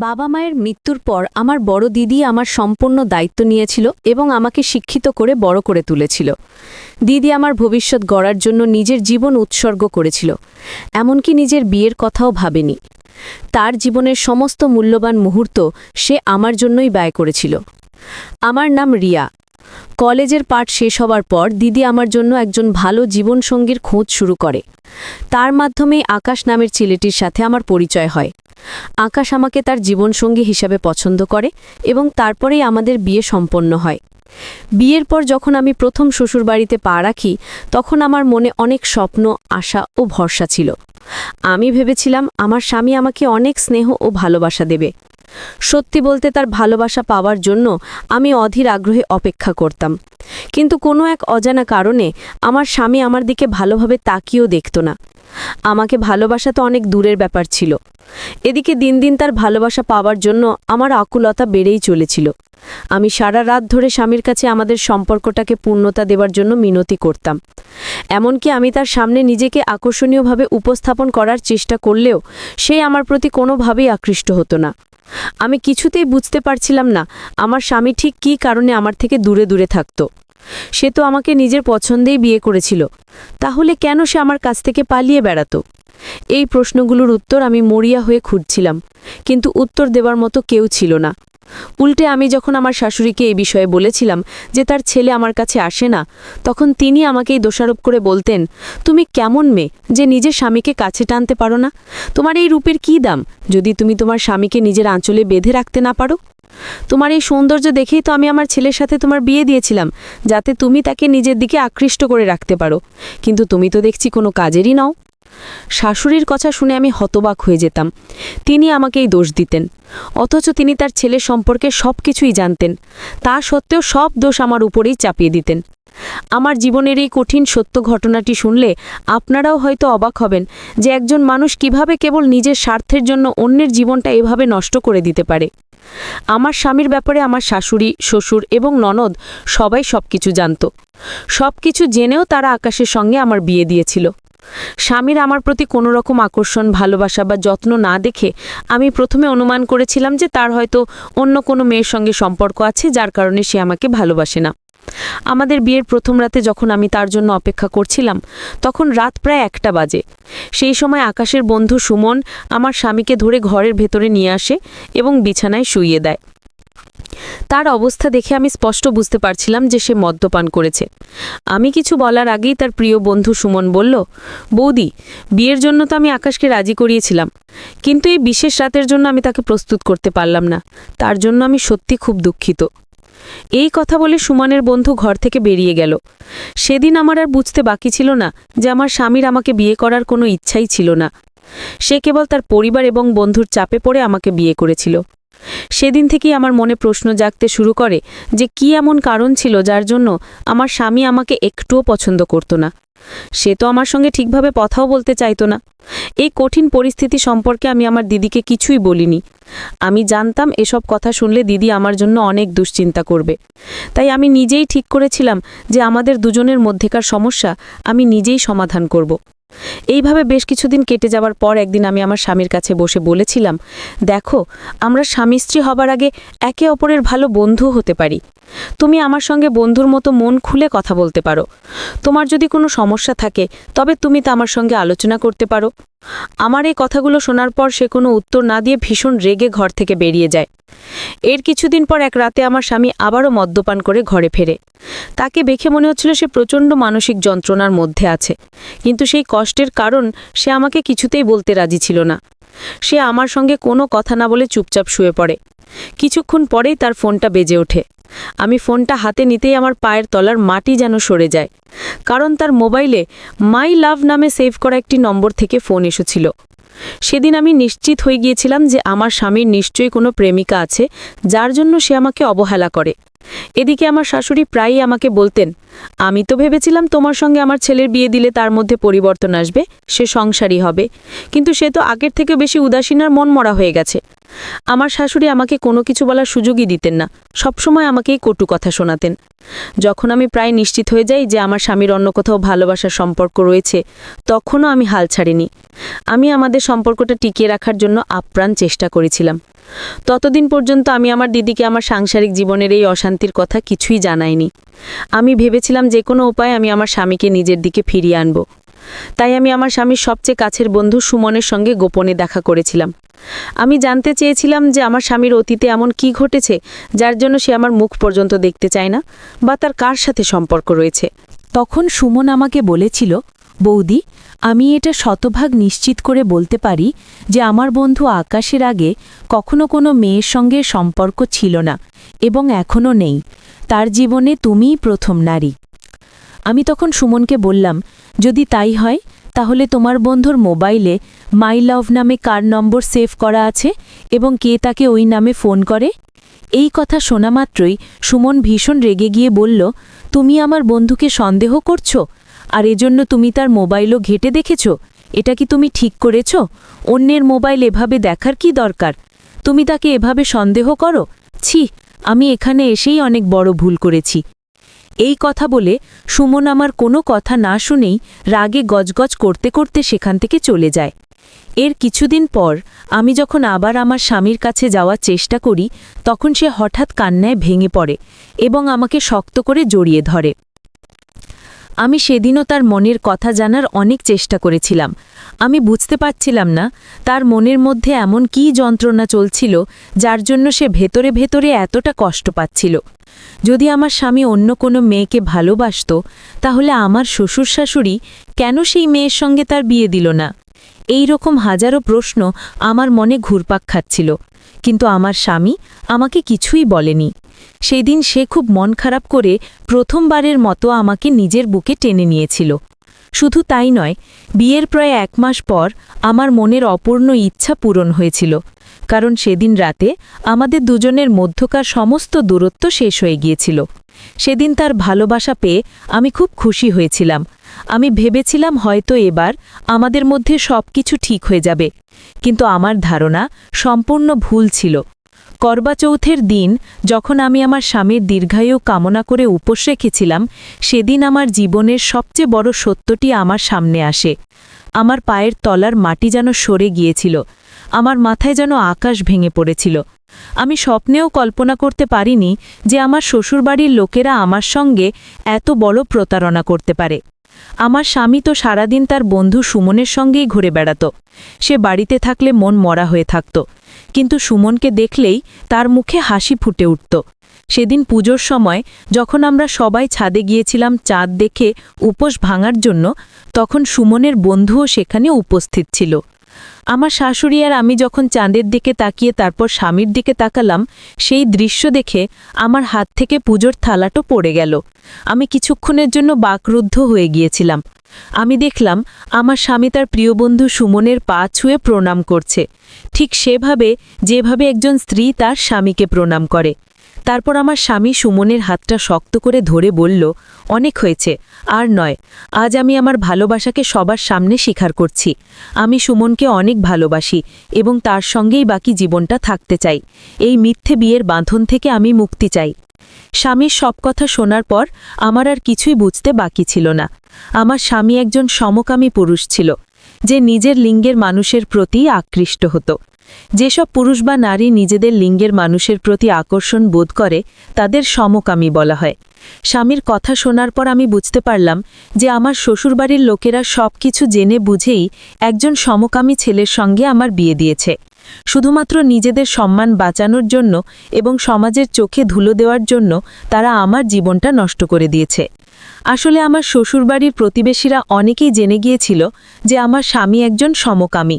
বাবা মায়ের মৃত্যুর পর আমার বড় দিদি আমার সম্পূর্ণ দায়িত্ব নিয়েছিল এবং আমাকে শিক্ষিত করে বড় করে তুলেছিল। দিদি আমার ভবিষ্যৎ গড়ার জন্য নিজের জীবন উৎসর্গ করেছিল, এমনকি নিজের বিয়ের কথাও ভাবেনি। তার জীবনের সমস্ত মূল্যবান মুহূর্ত সে আমার জন্যই ব্যয় করেছিল। আমার নাম রিয়া। কলেজের পাঠ শেষ হবার পর দিদি আমার জন্য একজন ভালো জীবনসঙ্গীর খোঁজ শুরু করে। তার মাধ্যমেই আকাশ নামের ছেলেটির সাথে আমার পরিচয় হয়। আকাশ আমাকে তার জীবনসঙ্গী হিসাবে পছন্দ করে এবং তারপরেই আমাদের বিয়ে সম্পন্ন হয়। বিয়ের পর যখন আমি প্রথম শ্বশুরবাড়িতে পা রাখি, তখন আমার মনে অনেক স্বপ্ন, আশা ও ভরসা ছিল। আমি ভেবেছিলাম আমার স্বামী আমাকে অনেক স্নেহ ও ভালোবাসা দেবে। সত্যি বলতে তার ভালোবাসা পাওয়ার জন্য আমি অধীর আগ্রহে অপেক্ষা করতাম, কিন্তু কোনো এক অজানা কারণে আমার স্বামী আমার দিকে ভালোভাবে তাকিয়েও দেখত না। আমাকে ভালোবাসা তো অনেক দূরের ব্যাপার ছিল। এদিকে দিন দিন তার ভালোবাসা পাওয়ার জন্য আমার আকুলতা বেড়েই চলেছিল। আমি সারা রাত ধরে স্বামীর কাছে আমাদের সম্পর্কটাকে পূর্ণতা দেওয়ার জন্য মিনতি করতাম। এমনকি আমি তার সামনে নিজেকে আকর্ষণীয়ভাবে উপস্থাপন করার চেষ্টা করলেও সে আমার প্রতি কোনোভাবেই আকৃষ্ট হতো না। আমি কিছুতেই বুঝতে পারছিলাম না আমার স্বামী ঠিক কী কারণে আমার থেকে দূরে দূরে থাকত। সে তো আমাকে নিজের পছন্দেই বিয়ে করেছিল, তাহলে কেন সে আমার কাছ থেকে পালিয়ে বেড়াত? এই প্রশ্নগুলোর উত্তর আমি মরিয়া হয়ে খুঁজছিলাম, কিন্তু উত্তর দেওয়ার মতো কেউ ছিল না। উল্টে আমি যখন আমার শাশুড়িকে এই বিষয়ে বলেছিলাম যে তার ছেলে আমার কাছে আসে না, তখন তিনি আমাকেই দোষারোপ করে বলতেন, তুমি কেমন মেয়ে যে নিজের স্বামীকে কাছে টানতে পারো না? তোমার এই রূপের কী দাম যদি তুমি তোমার স্বামীকে নিজের আঁচলে বেঁধে রাখতে না পারো? তোমার এই সৌন্দর্য দেখেই তো আমি আমার ছেলের সাথে তোমার বিয়ে দিয়েছিলাম, যাতে তুমি তাকে নিজের দিকে আকৃষ্ট করে রাখতে পারো, কিন্তু তুমি তো দেখছি কোনো কাজেরই নাও। শাশুড়ির কথা শুনে আমি হতবাক হয়ে যেতাম। তিনি আমাকেই দোষ দিতেন, অথচ তিনি তার ছেলের সম্পর্কে সব কিছুই জানতেন। তা সত্ত্বেও সব দোষ আমার উপরেই চাপিয়ে দিতেন। আমার জীবনের এই কঠিন সত্য ঘটনাটি শুনলে আপনারাও হয়তো অবাক হবেন যে একজন মানুষ কিভাবে কেবল নিজের স্বার্থের জন্য অন্যের জীবনটা এভাবে নষ্ট করে দিতে পারে। আমার স্বামীর ব্যাপারে আমার শাশুড়ি, শ্বশুর এবং ননদ সবাই সবকিছু জানত। সবকিছু জেনেও তারা আকাশের সঙ্গে আমার বিয়ে দিয়েছিল। স্বামীর আমার প্রতি কোনো রকম আকর্ষণ, ভালোবাসা বা যত্ন না দেখে আমি প্রথমে অনুমান করেছিলাম যে তার হয়তো অন্য কোনো মেয়ের সঙ্গে সম্পর্ক আছে, যার কারণে সে আমাকে ভালোবাসে না। আমাদের বিয়ের প্রথম রাতে যখন আমি তার জন্য অপেক্ষা করছিলাম, তখন রাত প্রায় 1টা বাজে। সেই সময় আকাশের বন্ধু সুমন আমার স্বামীকে ধরে ঘরের ভেতরে নিয়ে আসে এবং বিছানায় শুইয়ে দেয়। তার অবস্থা দেখে আমি স্পষ্ট বুঝতে পারছিলাম যে সে মদ্যপান করেছে। আমি কিছু বলার আগেই তার প্রিয় বন্ধু সুমন বলল, বৌদি, বিয়ের জন্য তো আমি আকাশকে রাজি করিয়েছিলাম, কিন্তু এই বিশেষ রাতের জন্য আমি তাকে প্রস্তুত করতে পারলাম না। তার জন্য আমি সত্যি খুব দুঃখিত। এই কথা বলে সুমনের বন্ধু ঘর থেকে বেরিয়ে গেল। সেদিন আমার আর বুঝতে বাকি ছিল না যে আমার স্বামীর আমাকে বিয়ে করার কোনো ইচ্ছাই ছিল না। সে কেবল তার পরিবার এবং বন্ধুর চাপে পড়ে আমাকে বিয়ে করেছিল। সেদিন থেকেই আমার মনে প্রশ্ন জাগতে শুরু করে যে কী এমন কারণ ছিল যার জন্য আমার স্বামী আমাকে একটুও পছন্দ করত না। সে তো আমার সঙ্গে ঠিকভাবে কথাও বলতে চাইতো না। এই কঠিন পরিস্থিতি সম্পর্কে আমি আমার দিদিকে কিছুই বলিনি। আমি জানতাম এসব কথা শুনলে দিদি আমার জন্য অনেক দুশ্চিন্তা করবে। তাই আমি নিজেই ঠিক করেছিলাম যে আমাদের দুজনের মধ্যেকার সমস্যা আমি নিজেই সমাধান করব। এইভাবে বেশ কিছুদিন কেটে যাওয়ার পর একদিন আমি আমার স্বামীর কাছে বসে বলেছিলাম, দেখো, আমরা স্বামী স্ত্রী হবার আগে একে অপরের ভালো বন্ধু হতে পারি। তুমি আমার সঙ্গে বন্ধুর মতো মন খুলে কথা বলতে পারো। তোমার যদি কোনো সমস্যা থাকে তবে তুমি তা আমার সঙ্গে আলোচনা করতে পারো। আমার এই কথাগুলো শোনার পর সে কোনো উত্তর না দিয়ে ভীষণ রেগে ঘর থেকে বেরিয়ে যায়। এর কিছুদিন পর এক রাতে আমার স্বামী আবারও মদ্যপান করে ঘরে ফেরে। তাকে দেখে মনে হচ্ছিল সে প্রচণ্ড মানসিক যন্ত্রণার মধ্যে আছে, কিন্তু সেই কষ্টের কারণ সে আমাকে কিছুতেই বলতে রাজি ছিল না। সে আমার সঙ্গে কোনো কথা না বলে চুপচাপ শুয়ে পড়ে। কিছুক্ষণ পরেই তার ফোনটা বেজে ওঠে। আমি ফোনটা হাতে নিতেই আমার পায়ের তলার মাটি যেন সরে যায়, কারণ তার মোবাইলে মাই লাভ নামে সেভ করা একটি নম্বর থেকে ফোন এসেছিল। সেদিন আমি নিশ্চিত হয়ে গিয়েছিলাম যে আমার স্বামীর নিশ্চয়ই কোনো প্রেমিকা আছে, যার জন্য সে আমাকে অবহেলা করে। এদিকে আমার শাশুড়ি প্রায়ই আমাকে বলতেন, আমি তো ভেবেছিলাম তোমার সঙ্গে আমার ছেলের বিয়ে দিলে তার মধ্যে পরিবর্তন আসবে, সে সংসারী হবে, কিন্তু সে তো আগের থেকে বেশি উদাসীন আর মনমরা হয়ে গেছে। আমার শাশুড়ি আমাকে কোনো কিছু বলার সুযোগই দিতেন না, সবসময় আমাকেই কটু কথা শোনাতেন। যখন আমি প্রায় নিশ্চিত হয়ে যাই যে আমার স্বামীর অন্য কোথাও ভালোবাসার সম্পর্ক রয়েছে, তখনও আমি হাল ছাড়িনি। আমি আমাদের সম্পর্কটা টিকিয়ে রাখার জন্য আপ্রাণ চেষ্টা করেছিলাম। ততদিন পর্যন্ত আমি আমার দিদিকে আমার সাংসারিক জীবনের এই অশান্তির কথা কিছুই জানাইনি। আমি ভেবেছিলাম যে কোনো উপায়ে আমি আমার স্বামীকে নিজের দিকে ফিরিয়ে আনব। তাই আমি আমার স্বামীর সবচেয়ে কাছের বন্ধু সুমনের সঙ্গে গোপনে দেখা করেছিলাম। আমি জানতে চেয়েছিলাম যে আমার স্বামীর অতীতে এমন কি ঘটেছে যার জন্য সে আমার মুখ পর্যন্ত দেখতে চায় না, বা তার কার সাথে সম্পর্ক রয়েছে। তখন সুমন আমাকে বলেছিল, বৌদি, আমি এটা শতভাগ নিশ্চিত করে বলতে পারি যে আমার বন্ধু আকাশের আগে কখনো কোনো মেয়ের সঙ্গে সম্পর্ক ছিল না এবং এখনও নেই। তার জীবনে তুমিই প্রথম নারী। আমি তখন সুমনকে বললাম, যদি তাই হয় তাহলে তোমার বন্ধুর মোবাইলে মাই লাভ নামে কার নম্বর সেভ করা আছে এবং কে তাকে ওই নামে ফোন করে? এই কথা শোনা মাত্রই সুমন ভীষণ রেগে গিয়ে বলল, তুমি আমার বন্ধুকে সন্দেহ করছো, আর এজন্য তুমি তার মোবাইলও ঘেঁটে দেখেছ? এটা কি তুমি ঠিক করেছ? অন্যের মোবাইল এভাবে দেখার কি দরকার? তুমি তাকে এভাবে সন্দেহ করো? ছি, আমি এখানে এসেই অনেক বড় ভুল করেছি। এই কথা বলে সুমন আমার কোনো কথা না শুনেই রাগে গজগজ করতে করতে সেখান থেকে চলে যায়। এর কিছুদিন পর আমি যখন আবার আমার স্বামীর কাছে যাওয়ার চেষ্টা করি, তখন সে হঠাৎ কান্নায় ভেঙে পড়ে এবং আমাকে শক্ত করে জড়িয়ে ধরে। আমি সেদিনও তার মনের কথা জানার অনেক চেষ্টা করেছিলাম। আমি বুঝতে পারছিলাম না তার মনের মধ্যে এমন কী যন্ত্রণা চলছিল যার জন্য সে ভেতরে ভেতরে এতটা কষ্ট পাচ্ছিল। যদি আমার স্বামী অন্য কোনো মেয়েকে ভালোবাসত, তাহলে আমার শ্বশুর শাশুড়ি কেন সেই মেয়ের সঙ্গে তার বিয়ে দিল না? এই রকম হাজারো প্রশ্ন আমার মনে ঘুরপাক খাচ্ছিল, কিন্তু আমার স্বামী আমাকে কিছুই বলেনি। সেই দিন সে খুব মন খারাপ করে প্রথমবারের মতো আমাকে নিজের বুকে টেনে নিয়েছিল। শুধু তাই নয়, বিয়ের প্রায় 1 মাস পর আমার মনের অপূর্ণ ইচ্ছা পূরণ হয়েছিল, কারণ সেদিন রাতে আমাদের দুজনের মধ্যকার সমস্ত দূরত্ব শেষ হয়ে গিয়েছিল। সেদিন তার ভালোবাসা পেয়ে আমি খুব খুশি হয়েছিলাম। আমি ভেবেছিলাম হয়তো এবার আমাদের মধ্যে সবকিছু ঠিক হয়ে যাবে, কিন্তু আমার ধারণা সম্পূর্ণ ভুল ছিল। করবা চৌথের দিন যখন আমি আমার স্বামীর দীর্ঘায়ু কামনা করে উপোস রেখেছিলাম, সেদিন আমার জীবনের সবচেয়ে বড় সত্যটি আমার সামনে আসে। আমার পায়ের তলার মাটি যেন সরে গিয়েছিল, আমার মাথায় যেন আকাশ ভেঙে পড়েছিল। আমি স্বপ্নেও কল্পনা করতে পারিনি যে আমার শ্বশুরবাড়ির লোকেরা আমার সঙ্গে এত বড় প্রতারণা করতে পারে। আমার স্বামী তো সারাদিন তার বন্ধু সুমনের সঙ্গেই ঘুরে বেড়াত। সে বাড়িতে থাকলে মন মরা হয়ে থাকত, কিন্তু সুমনকে দেখলেই তার মুখে হাসি ফুটে উঠত। সেদিন পুজোর সময় যখন আমরা সবাই ছাদে গিয়েছিলাম চাঁদ দেখে উপোস ভাঙার জন্য, তখন সুমনের বন্ধুও সেখানে উপস্থিত ছিল। আমার শাশুড়ি আর আমি যখন চাঁদের দিকে তাকিয়ে তারপর স্বামীর দিকে তাকালাম, সেই দৃশ্য দেখে আমার হাত থেকে পুজোর থালাটো পড়ে গেল। আমি কিছুক্ষণের জন্য বাকরুদ্ধ হয়ে গিয়েছিলাম। আমি দেখলাম আমার স্বামী তার প্রিয় বন্ধু সুমনের পা ছুঁয়ে প্রণাম করছে, ঠিক সেভাবে যেভাবে একজন স্ত্রী তার স্বামীকে প্রণাম করে। তারপর আমার স্বামী সুমনের হাতটা শক্ত করে ধরে বলল, অনেক হয়েছে, আর নয়। আজ আমি আমার ভালোবাসাকে সবার সামনে স্বীকার করছি। আমি সুমনকে অনেক ভালোবাসি এবং তার সঙ্গেই বাকি জীবনটা থাকতে চাই। এই মিথ্যে বিয়ের বাঁধন থেকে আমি মুক্তি চাই। স্বামীর সব কথা শোনার পর আমার আর কিছুই বুঝতে বাকি ছিল না। আমার স্বামী একজন সমকামী পুরুষ ছিল, যে নিজের লিঙ্গের মানুষের প্রতি আকৃষ্ট হতো। যেসব পুরুষ বা নারী নিজেদের লিঙ্গের মানুষের প্রতি আকর্ষণ বোধ করে তাদের সমকামী বলা হয়। স্বামীর কথা শোনার পর আমি বুঝতে পারলাম যে আমার শ্বশুরবাড়ির লোকেরা সব কিছু জেনে বুঝেই একজন সমকামী ছেলের সঙ্গে আমার বিয়ে দিয়েছে, শুধুমাত্র নিজেদের সম্মান বাঁচানোর জন্য এবং সমাজের চোখে ধুলো দেওয়ার জন্য তারা আমার জীবনটা নষ্ট করে দিয়েছে। আসলে আমার শ্বশুরবাড়ির প্রতিবেশীরা অনেকেই জেনে গিয়েছিল যে আমার স্বামী একজন সমকামী।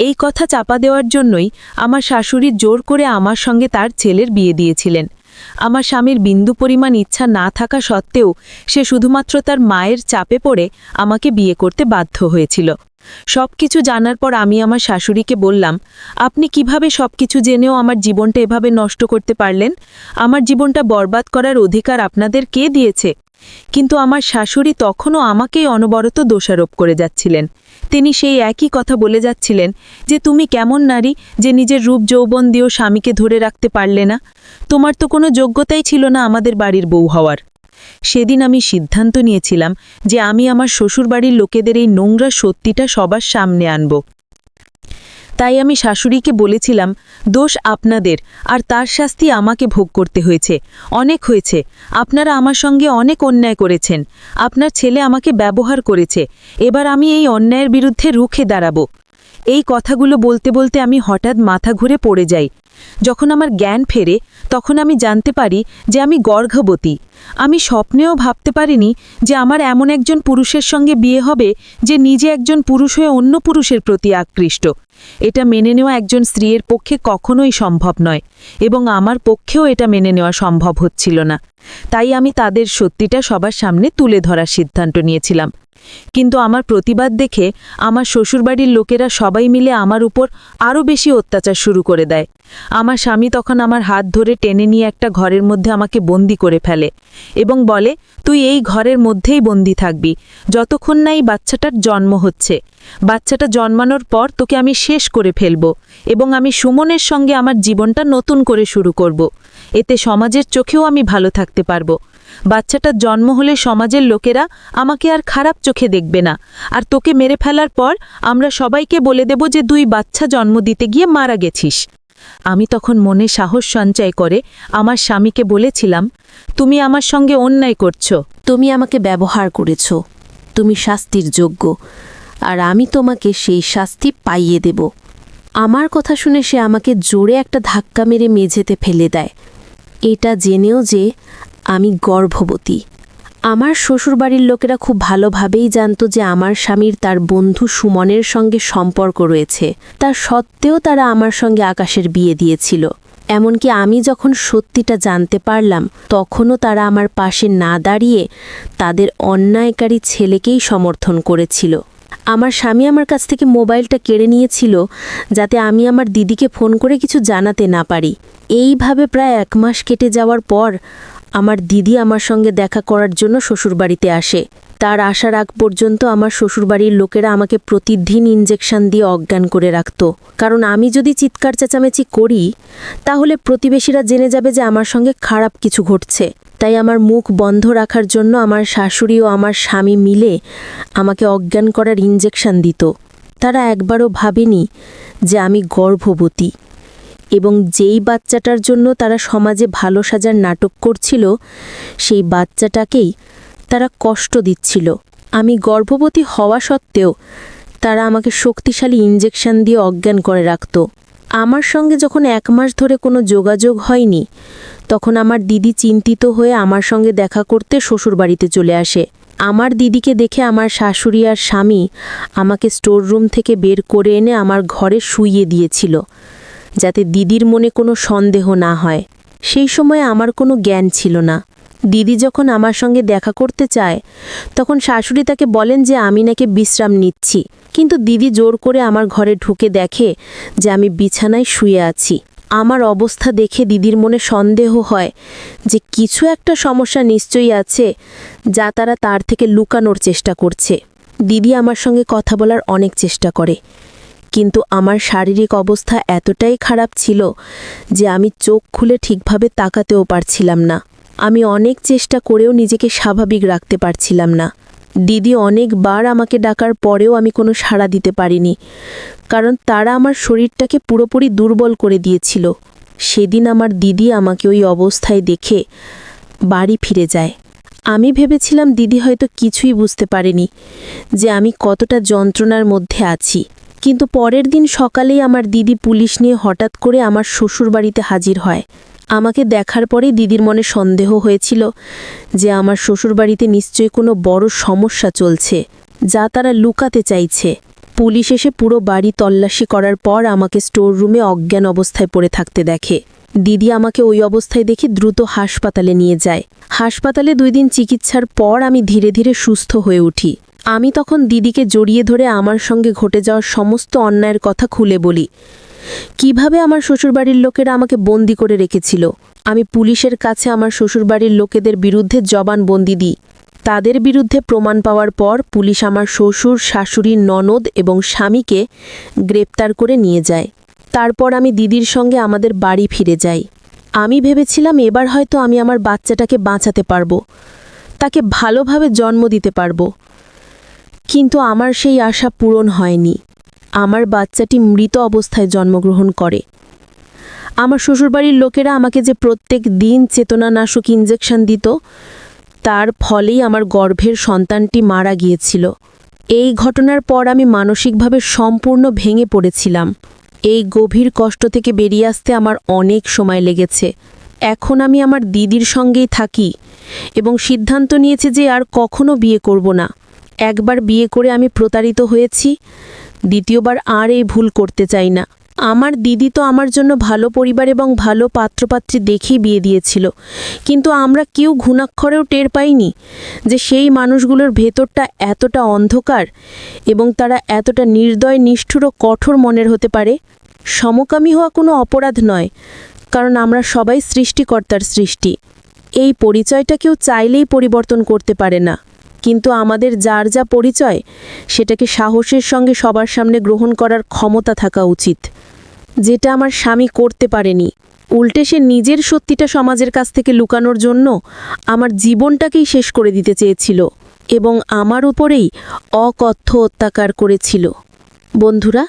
এই কথা চাপা দেওয়ার জন্যই আমার শাশুড়ি জোর করে আমার সঙ্গে তার ছেলের বিয়ে দিয়েছিলেন। আমার স্বামীর বিন্দু পরিমাণ ইচ্ছা না থাকা সত্ত্বেও সে শুধুমাত্র তার মায়ের চাপে পড়ে আমাকে বিয়ে করতে বাধ্য হয়েছিল। সবকিছু জানার পর আমি আমার শাশুড়িকে বললাম, আপনি কিভাবে সবকিছু জেনেও আমার জীবনটা এভাবে নষ্ট করতে পারলেন? আমার জীবনটা বরবাদ করার অধিকার আপনাদের কে দিয়েছে? কিন্তু আমার শাশুড়ি তখনও আমাকেই অনবরত দোষারোপ করে যাচ্ছিলেন। তিনি সেই একই কথা বলে যাচ্ছিলেন যে তুমি কেমন নারী যে নিজের রূপ যৌবন দিয়েও স্বামীকে ধরে রাখতে পারলে না, তোমার তো কোনো যোগ্যতাই ছিল না আমাদের বাড়ির বউ হওয়ার। সেদিন আমি সিদ্ধান্ত নিয়েছিলাম যে আমি আমার শ্বশুরবাড়ির লোকেদের এই নোংরা সত্যিটা সবার সামনে আনব। তাই আমি শাশুড়িকে বলেছিলাম, দোষ আপনাদের, আর তার শাস্তি আমাকে ভোগ করতে হয়েছে, অনেক হয়েছে। আপনারা আমার সঙ্গে অনেক অন্যায় করেছেন, আপনার ছেলে আমাকে ব্যবহার করেছে, এবার আমি এই অন্যায়ের বিরুদ্ধে রুখে দাঁড়াবো। এই কথাগুলো বলতে বলতে আমি হঠাৎ মাথা ঘুরে পড়ে যাই। যখন আমার জ্ঞান ফেরে তখন আমি জানতে পারি যে আমি গর্ভবতী। আমি স্বপ্নেও ভাবতে পারিনি যে আমার এমন একজন পুরুষের সঙ্গে বিয়ে হবে যে নিজে একজন পুরুষ হয়ে অন্য পুরুষের প্রতি আকৃষ্ট। এটা মেনে নেওয়া একজন স্ত্রীর পক্ষে কখনোই সম্ভব নয়, এবং আমার পক্ষেও এটা মেনে নেওয়া সম্ভব হচ্ছিল না। তাই আমি তাদের সত্যিটা সবার সামনে তুলে ধরার সিদ্ধান্ত নিয়েছিলাম। কিন্তু আমার প্রতিবাদ দেখে আমার শ্বশুরবাড়ির লোকেরা সবাই মিলে আমার উপর আরও বেশি অত্যাচার শুরু করে দেয়। আমার স্বামী তখন আমার হাত ধরে টেনে নিয়ে একটা ঘরের মধ্যে আমাকে বন্দি করে ফেলে এবং বলে, তুই এই ঘরের মধ্যেই বন্দি থাকবি যতক্ষণ না এই বাচ্চাটার জন্ম হচ্ছে। বাচ্চাটা জন্মানোর পর তোকে আমি শেষ করে ফেলব এবং আমি সুমনের সঙ্গে আমার জীবনটা নতুন করে শুরু করব। এতে সমাজের চোখেও আমি ভালো থাকতে পারবো। বাচ্চাটার জন্ম হলে সমাজের লোকেরা আমাকে আর খারাপ চোখে দেখবে না, আর তোকে মেরে ফেলার পর আমরা সবাইকে বলে দেব যে তুই বাচ্চা জন্ম দিতে গিয়ে মারা গেছিস। আমি তখন মনে সাহস সঞ্চয় করে আমার স্বামীকে বলেছিলাম, তুমি আমার সঙ্গে অন্যায় করছো, তুমি আমাকে ব্যবহার করেছ, তুমি শাস্তির যোগ্য, আর আমি তোমাকে সেই শাস্তি পাইয়ে দেব। আমার কথা শুনে সে আমাকে জোরে একটা ধাক্কা মেরে মেঝেতে ফেলে দেয়, এটা জেনেও যে আমি গর্ভবতী। আমার শ্বশুরবাড়ির লোকেরা খুব ভালোভাবেই জানত যে আমার স্বামীর তার বন্ধু সুমনের সঙ্গে সম্পর্ক রয়েছে, তা সত্ত্বেও তারা আমার সঙ্গে আকাশের বিয়ে দিয়েছিল। এমনকি আমি যখন সত্যিটা জানতে পারলাম তখনও তারা আমার পাশে না দাঁড়িয়ে তাদের অন্যায়কারী ছেলেকেই সমর্থন করেছিল। আমার স্বামী আমার কাছ থেকে মোবাইলটা কেড়ে নিয়েছিল যাতে আমি আমার দিদিকে ফোন করে কিছু জানাতে না পারি। এইভাবে প্রায় 1 মাস কেটে যাওয়ার পর আমার দিদি আমার সঙ্গে দেখা করার জন্য শ্বশুরবাড়িতে আসে। তার আসার আগ পর্যন্ত আমার শ্বশুরবাড়ির লোকেরা আমাকে প্রতিদিন ইনজেকশন দিয়ে অজ্ঞান করে রাখত, কারণ আমি যদি চিৎকার চেঁচামেচি করি তাহলে প্রতিবেশীরা জেনে যাবে যে আমার সঙ্গে খারাপ কিছু ঘটছে। তাই আমার মুখ বন্ধ রাখার জন্য আমার শাশুড়ি ও আমার স্বামী মিলে আমাকে অজ্ঞান করার ইনজেকশন দিত। তারা একবারও ভাবেনি যে আমি গর্ভবতী, এবং যেই বাচ্চাটার জন্য তারা সমাজে ভালো সাজার নাটক করছিল সেই বাচ্চাটাকেই তারা কষ্ট দিচ্ছিল। আমি গর্ভবতী হওয়া সত্ত্বেও তারা আমাকে শক্তিশালী ইনজেকশন দিয়ে অজ্ঞান করে রাখত। আমার সঙ্গে যখন 1 মাস ধরে কোনো যোগাযোগ হয়নি তখন আমার দিদি চিন্তিত হয়ে আমার সঙ্গে দেখা করতে শ্বশুরবাড়িতে চলে আসে। আমার দিদিকে দেখে আমার শাশুড়ি আর স্বামী আমাকে স্টোর রুম থেকে বের করে এনে আমার ঘরে শুইয়ে দিয়েছিল যাতে দিদির মনে কোনো সন্দেহ না হয়। সেই সময় আমার কোনো জ্ঞান ছিল না। দিদি যখন আমার সঙ্গে দেখা করতে চায় তখন শাশুড়ি তাকে বলেন যে আমি নাকি বিশ্রাম নিচ্ছি, কিন্তু দিদি জোর করে আমার ঘরে ঢুকে দেখে যে আমি বিছানায় শুয়ে আছি। আমার অবস্থা দেখে দিদির মনে সন্দেহ হয় যে কিছু একটা সমস্যা নিশ্চয়ই আছে যা তারা তার থেকে লুকানোর চেষ্টা করছে। দিদি আমার সঙ্গে কথা বলার অনেক চেষ্টা করে, কিন্তু আমার শারীরিক অবস্থা এতটাই খারাপ ছিল যে আমি চোখ খুলে ঠিকভাবে তাকাতেও পারছিলাম না। আমি অনেক চেষ্টা করেও নিজেকে স্বাভাবিক রাখতে পারছিলাম না। দিদি অনেকবার আমাকে ডাকার পরেও আমি কোনো সাড়া দিতে পারিনি, কারণ তারা আমার শরীরটাকে পুরোপুরি দুর্বল করে দিয়েছিল। সেদিন আমার দিদি আমাকে ওই অবস্থায় দেখে বাড়ি ফিরে যায়। আমি ভেবেছিলাম দিদি হয়তো কিছুই বুঝতে পারেনি যে আমি কতটা যন্ত্রণার মধ্যে আছি, কিন্তু পরের দিন সকালেই আমার দিদি পুলিশ নিয়ে হঠাৎ করে আমার শ্বশুরবাড়িতে হাজির হয়। আমাকে দেখার পরেই দিদির মনে সন্দেহ হয়েছিল যে আমার শ্বশুরবাড়িতে নিশ্চয়ই কোনো বড় সমস্যা চলছে যা তারা লুকাতে চাইছে। পুলিশ এসে পুরো বাড়ি তল্লাশি করার পর আমাকে স্টোর রুমে অজ্ঞান অবস্থায় পড়ে থাকতে দেখে। দিদি আমাকে ওই অবস্থায় দেখে দ্রুত হাসপাতালে নিয়ে যায়। হাসপাতালে 2 দিন চিকিৎসার পর আমি ধীরে ধীরে সুস্থ হয়ে উঠি। আমি তখন দিদিকে জড়িয়ে ধরে আমার সঙ্গে ঘটে যাওয়ার সমস্ত অন্যায়ের কথা খুলে বলি। কিভাবে আমার শ্বশুরবাড়ির লোকেরা আমাকে বন্দি করে রেখেছিল, আমি পুলিশের কাছে আমার শ্বশুরবাড়ির লোকেদের বিরুদ্ধে জবানবন্দি দিই। তাদের বিরুদ্ধে প্রমাণ পাওয়ার পর পুলিশ আমার শ্বশুর, শাশুড়ি, ননদ এবং স্বামীকে গ্রেপ্তার করে নিয়ে যায়। তারপর আমি দিদির সঙ্গে আমাদের বাড়ি ফিরে যাই। আমি ভেবেছিলাম এবার হয়তো আমি আমার বাচ্চাটাকে বাঁচাতে পারবো, তাকে ভালোভাবে জন্ম দিতে পারবো। কিন্তু আমার সেই আশা পূরণ হয়নি। আমার বাচ্চাটি মৃত অবস্থায় জন্মগ্রহণ করে। আমার শ্বশুরবাড়ির লোকেরা আমাকে যে প্রত্যেক দিন চেতনানাশক ইঞ্জেকশন দিত, তার ফলেই আমার গর্ভের সন্তানটি মারা গিয়েছিল। এই ঘটনার পর আমি মানসিকভাবে সম্পূর্ণ ভেঙে পড়েছিলাম। এই গভীর কষ্ট থেকে বেরিয়ে আসতে আমার অনেক সময় লেগেছে। এখন আমি আমার দিদির সঙ্গেই থাকি এবং সিদ্ধান্ত নিয়েছি যে আর কখনো বিয়ে করব না। একবার বিয়ে করে আমি প্রতারিত হয়েছি, দ্বিতীয়বার আর এই ভুল করতে চাই না। আমার দিদি তো আমার জন্য ভালো পরিবার এবং ভালো পাত্রপাত্রী দেখেই বিয়ে দিয়েছিল, কিন্তু আমরা কেউ ঘুণাক্ষরেও টের পাইনি যে সেই মানুষগুলোর ভেতরটা এতটা অন্ধকার এবং তারা এতটা নির্দয়, নিষ্ঠুর ও কঠোর মনের হতে পারে। সমকামী হওয়া কোনো অপরাধ নয়, কারণ আমরা সবাই সৃষ্টিকর্তার সৃষ্টি। এই পরিচয়টা কেউ চাইলেই পরিবর্তন করতে পারে না, কিন্তু আমাদের যার যা পরিচয় সেটাকে সাহসের সঙ্গে সবার সামনে গ্রহণ করার ক্ষমতা থাকা উচিত, যেটা আমার স্বামী করতে পারেনি। উল্টে সে নিজের সত্যিটা সমাজের কাছ থেকে লুকানোর জন্য আমার জীবনটাকেই শেষ করে দিতে চেয়েছিল এবং আমার উপরেই অকথ্য অত্যাচার করেছিল। বন্ধুরা,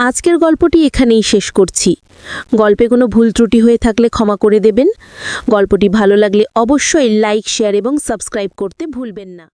আজকের গল্পটি এখানেই শেষ করছি। গল্পে কোনো ভুল ত্রুটি হয়ে থাকলে ক্ষমা করে দেবেন। গল্পটি ভালো লাগলে অবশ্যই লাইক, শেয়ার এবং সাবস্ক্রাইব করতে ভুলবেন না।